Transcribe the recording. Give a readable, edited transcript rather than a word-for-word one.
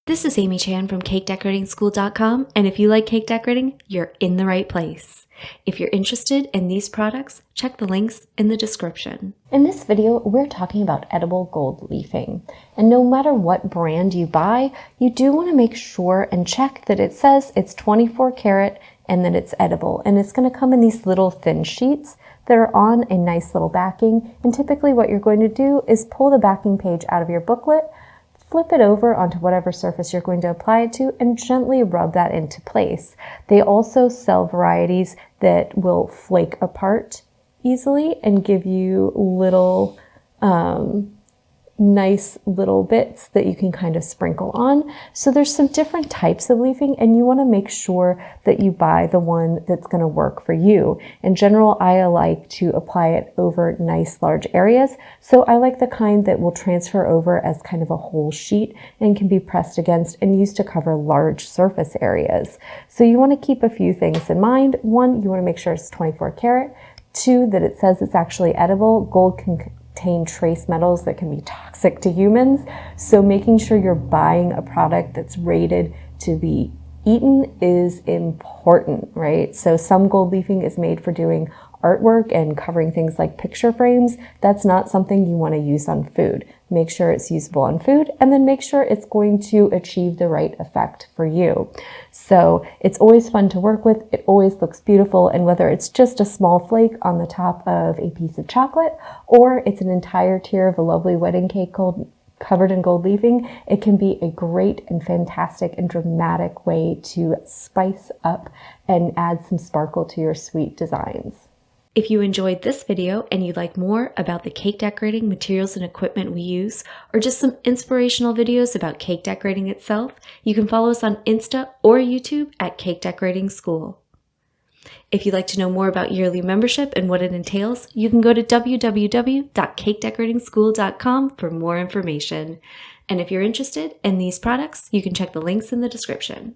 This is Amy Chan from CakeDecoratingSchool.com, and if you like cake decorating, you're in the right place. If you're interested in these products, check the links in the description. In this video, we're talking about edible gold leafing. And no matter what brand you buy, you do want to make sure and check that it says it's 24 karat and that it's edible. And it's going to come in these little thin sheets that are on a nice little backing. And typically what you're going to do is pull the backing page out of your booklet, flip it over onto whatever surface you're going to apply it to, and gently rub that into place. They also sell varieties that will flake apart easily and give you little nice little bits that you can kind of sprinkle on. So there's some different types of leafing, and you want to make sure that you buy the one that's going to work for you. In general, I like to apply it over nice large areas. So I like the kind that will transfer over as kind of a whole sheet and can be pressed against and used to cover large surface areas. So you want to keep a few things in mind. One, you want to make sure it's 24 karat. Two, that it says it's actually edible. Gold can contain trace metals that can be toxic to humans. So making sure you're buying a product that's rated to be eaten is important, right? So some gold leafing is made for doing artwork and covering things like picture frames. That's not something you want to use on food. Make sure it's usable on food, and then make sure it's going to achieve the right effect for you. So it's always fun to work with. It always looks beautiful. And whether it's just a small flake on the top of a piece of chocolate, or it's an entire tier of a lovely wedding cake covered in gold leafing, it can be a great and fantastic and dramatic way to spice up and add some sparkle to your sweet designs. If you enjoyed this video and you'd like more about the cake decorating materials and equipment we use, or just some inspirational videos about cake decorating itself, you can follow us on Insta or YouTube at Cake Decorating School. If you'd like to know more about yearly membership and what it entails, you can go to www.cakedecoratingschool.com for more information. And if you're interested in these products, you can check the links in the description.